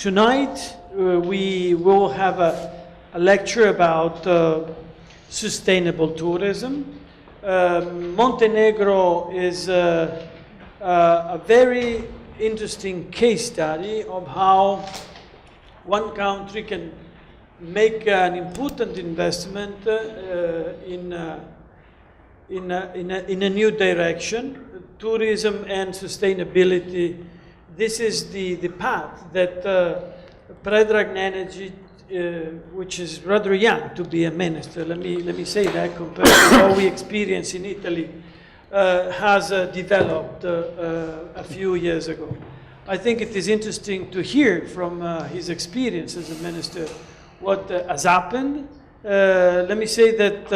Tonight we will have a lecture about sustainable tourism. Montenegro is a very interesting case study of how one country can make an important investment in a new direction. Tourism and sustainability. This is the path that Predrag Nenezic, which is rather young to be a minister, let me say that, compared to what we experience in Italy, has developed a few years ago. I think it is interesting to hear from his experience as a minister what has happened. Let me say that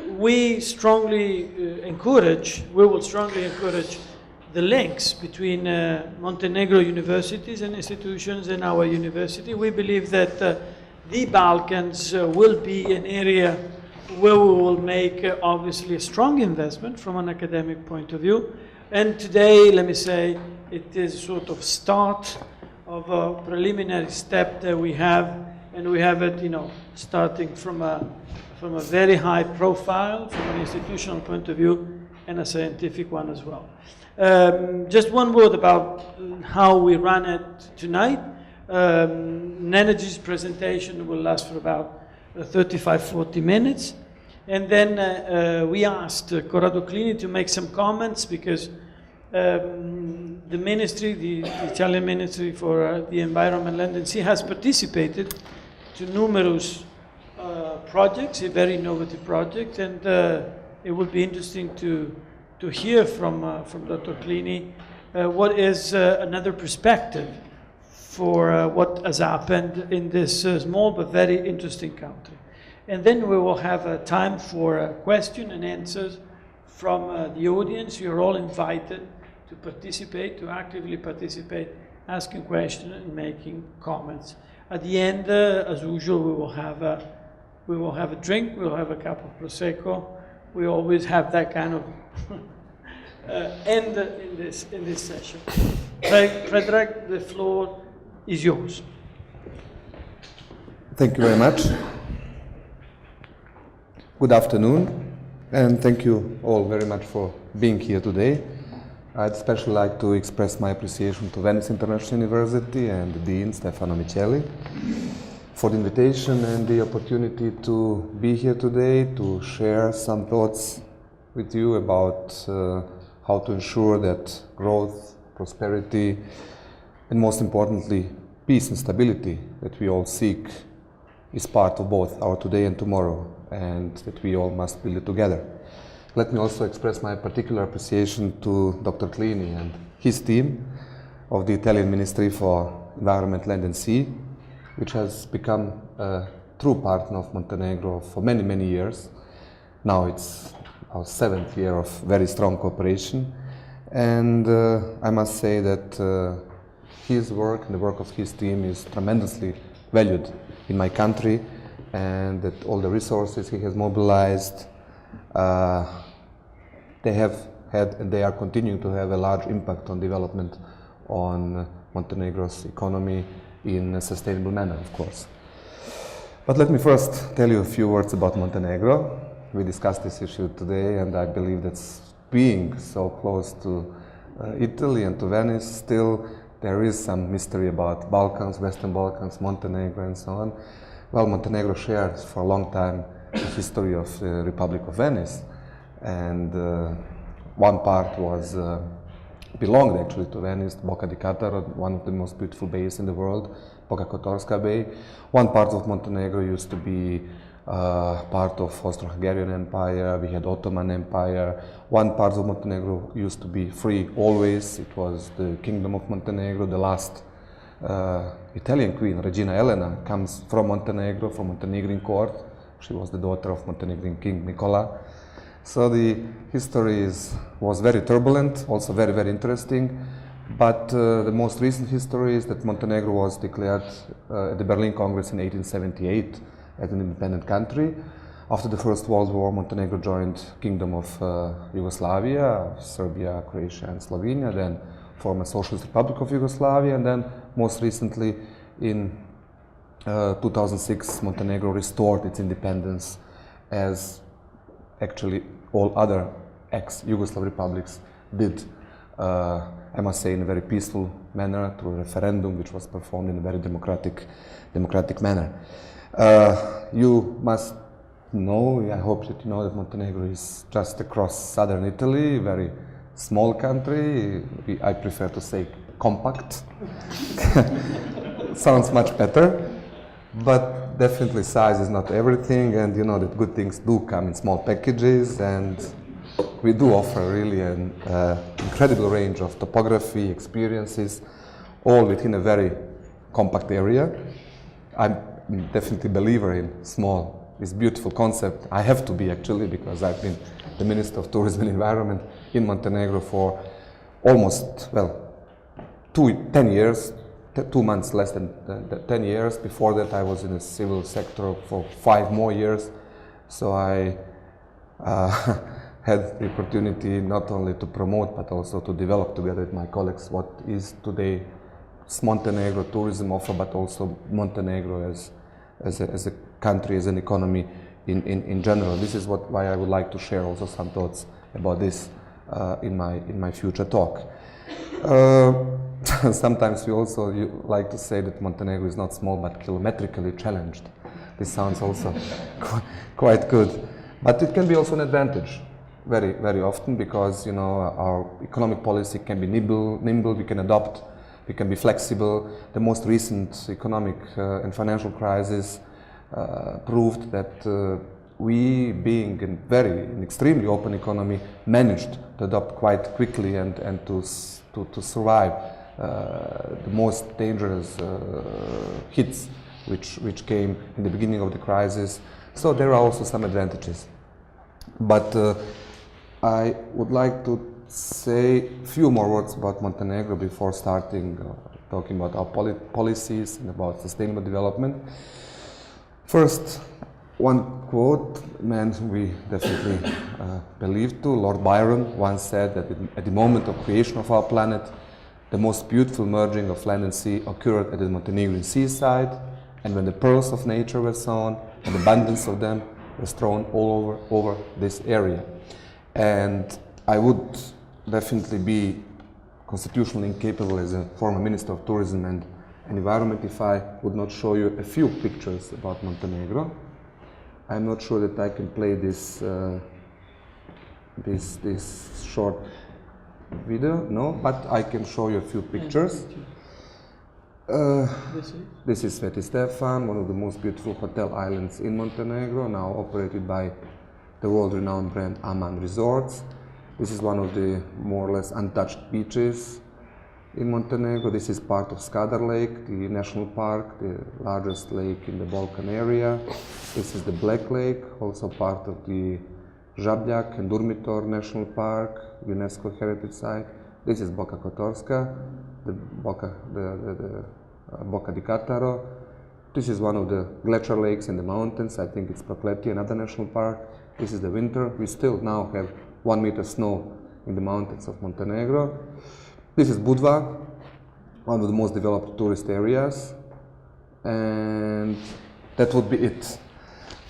we will strongly encourage the links between Montenegro universities and institutions and our university. We believe that the Balkans will be an area where we will make obviously a strong investment from an academic point of view. And today, let me say, it is sort of start of a preliminary step that we have, and we have it, starting from a very high profile, from an institutional point of view, and a scientific one as well. Just one word about how we run it tonight. Nenezic's presentation will last for about 35-40 minutes. And then we asked Corrado Clini to make some comments because the ministry, the Italian Ministry for the Environment, Land and Sea, has participated to numerous projects, a very innovative project, and it would be interesting to hear from Dr. Clini what is another perspective for what has happened in this small but very interesting country. And then we will have time for question and answers from the audience. You're all invited to participate, to actively participate, asking questions and making comments. At the end, as usual, we will have a drink. We'll have a cup of prosecco. We always have that kind of end in this session. Predrag, the floor is yours. Thank you very much. Good afternoon, and thank you all very much for being here today. I'd especially like to express my appreciation to Venice International University and the Dean, Stefano Micheli, for the invitation and the opportunity to be here today to share some thoughts with you about how to ensure that growth, prosperity, and most importantly, peace and stability that we all seek is part of both our today and tomorrow, and that we all must build it together. Let me also express my particular appreciation to Dr. Clini and his team of the Italian Ministry for Environment, Land and Sea, which has become a true partner of Montenegro for many, many years. Now it's our 7th year of very strong cooperation, and I must say that his work and the work of his team is tremendously valued in my country, and that all the resources he has mobilized, they have had and they are continuing to have a large impact on development on Montenegro's economy in a sustainable manner, of course. But let me first tell you a few words about Montenegro. We discussed this issue today, and I believe that being so close to Italy and to Venice, still there is some mystery about Balkans, Western Balkans, Montenegro, and so on. Well, Montenegro shared for a long time the history of the Republic of Venice, and one part was belonged actually to Venice, Boca di Cataro, one of the most beautiful bays in the world, Boka Kotorska Bay. One part of Montenegro used to be part of Austro-Hungarian Empire. We had Ottoman Empire. One part of Montenegro used to be free always. It was the Kingdom of Montenegro. The last Italian queen, Regina Elena, comes from Montenegro, from Montenegrin court. She was the daughter of Montenegrin King Nicola. So the history was very turbulent, also very, very interesting. But the most recent history is that Montenegro was declared at the Berlin Congress in 1878 as an independent country. After the First World War, Montenegro joined Kingdom of Yugoslavia, Serbia, Croatia, and Slovenia, then former Socialist Republic of Yugoslavia, and then most recently in 2006, Montenegro restored its independence, as actually all other ex-Yugoslav republics did, I must say, in a very peaceful manner, through a referendum which was performed in a very democratic manner. You must know, I hope that you know, that Montenegro is just across southern Italy, very small country. I prefer to say compact. Sounds much better. But definitely size is not everything, and you know that good things do come in small packages, and we do offer really an incredible range of topography, experiences, all within a very compact area. I'm definitely a believer in small, this beautiful concept. I have to be, actually, because I've been the Minister of Tourism and Environment in Montenegro for almost, well, 10 years. 2 months less than 10 years. Before that, I was in the civil sector for 5 more years. So I had the opportunity not only to promote, but also to develop together with my colleagues what is today Montenegro tourism offer, but also Montenegro as a country, as an economy in general. This is why I would like to share also some thoughts about this in my future talk. Sometimes we also like to say that Montenegro is not small but kilometrically challenged. This sounds also quite good, but it can be also an advantage very often, because you know our economic policy can be nimble, we can adapt, we can be flexible. The most recent economic and financial crisis proved that we, being an extremely open economy, managed to adapt quite quickly and to survive the most dangerous hits which came in the beginning of the crisis. So there are also some advantages. But I would like to say a few more words about Montenegro before starting talking about our policies and about sustainable development. First, one quote, man we definitely believe to. Lord Byron once said that at the moment of creation of our planet, the most beautiful merging of land and sea occurred at the Montenegrin seaside, and when the pearls of nature were sown, an abundance of them was thrown all over this area. And I would definitely be constitutionally incapable as a former Minister of Tourism and Environment if I would not show you a few pictures about Montenegro. I'm not sure that I can play this short video, no, but I can show you a few pictures. This is Sveti Stefan, one of the most beautiful hotel islands in Montenegro, now operated by the world-renowned brand Aman Resorts. This is one of the more or less untouched beaches in Montenegro. This is part of Skadar Lake, the national park, the largest lake in the Balkan area. This is the Black Lake, also part of the Žabljak and Durmitor National Park, UNESCO heritage site. This is Boka Kotorska, the Boka di Kataro. This is one of the glacier lakes in the mountains. I think it's Prokleti, another national park. This is the winter. We still now have 1 meter snow in the mountains of Montenegro. This is Budva, one of the most developed tourist areas. And that would be it.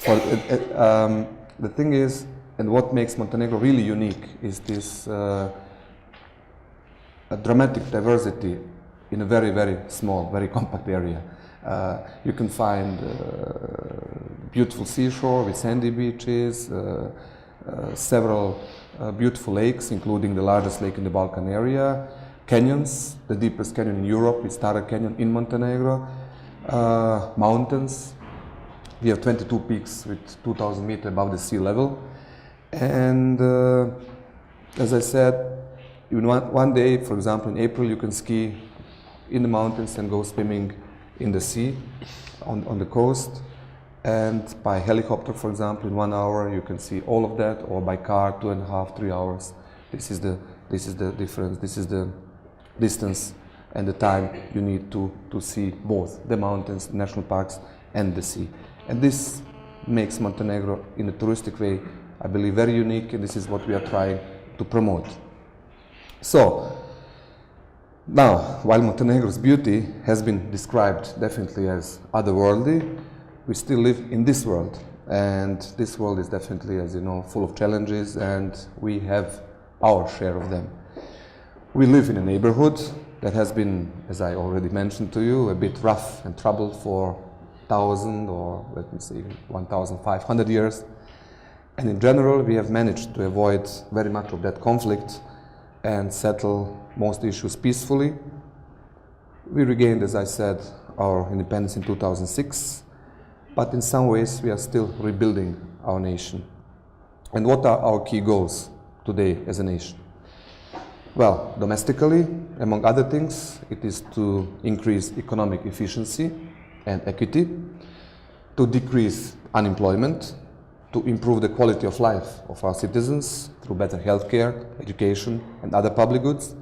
The thing is, and what makes Montenegro really unique, is this a dramatic diversity in a very small, very compact area. You can find beautiful seashore with sandy beaches, several beautiful lakes, including the largest lake in the Balkan area, canyons, the deepest canyon in Europe is Stara Canyon in Montenegro, mountains. We have 22 peaks with 2,000 meters above the sea level. And as I said, one day, for example, in April, you can ski in the mountains and go swimming in the sea on the coast. And by helicopter, for example, in 1 hour, you can see all of that, or by car, 2.5, 3 hours. This is the difference. This is the distance and the time you need to see both the mountains, national parks, and the sea. And this makes Montenegro, in a touristic way, I believe, very unique, and this is what we are trying to promote. So, Now, while Montenegro's beauty has been described definitely as otherworldly, we still live in this world. And this world is definitely, as you know, full of challenges, and we have our share of them. We live in a neighborhood that has been, as I already mentioned to you, a bit rough and troubled for 1,000 or let me say 1,500 years. And in general, we have managed to avoid very much of that conflict and settle most issues peacefully. We regained, as I said, our independence in 2006, but in some ways we are still rebuilding our nation. And what are our key goals today as a nation? Well, domestically, among other things, it is to increase economic efficiency and equity, to decrease unemployment, to improve the quality of life of our citizens through better healthcare, education, and other public goods,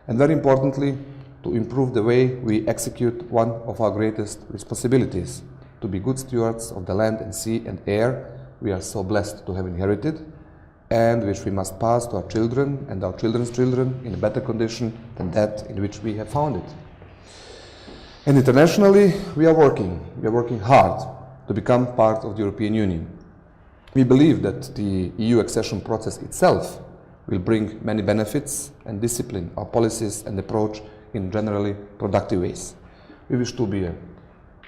and very importantly, to improve the way we execute one of our greatest responsibilities, to be good stewards of the land and sea and air we are so blessed to have inherited, and which we must pass to our children and our children's children in a better condition than that in which we have found it. And internationally, we are working hard to become part of the European Union. We believe that the EU accession process itself will bring many benefits and discipline our policies and approach in generally productive ways. We wish to be a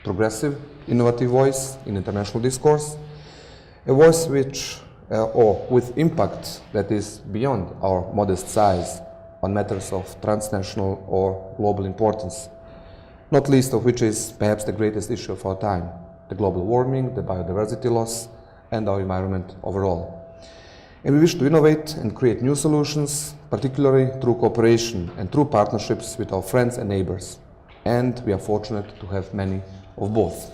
progressive, innovative voice in international discourse, a voice which or with impact that is beyond our modest size on matters of transnational or global importance, not least of which is perhaps the greatest issue of our time, the global warming, the biodiversity loss, and our environment overall. And we wish to innovate and create new solutions, particularly through cooperation and through partnerships with our friends and neighbors. And we are fortunate to have many of both.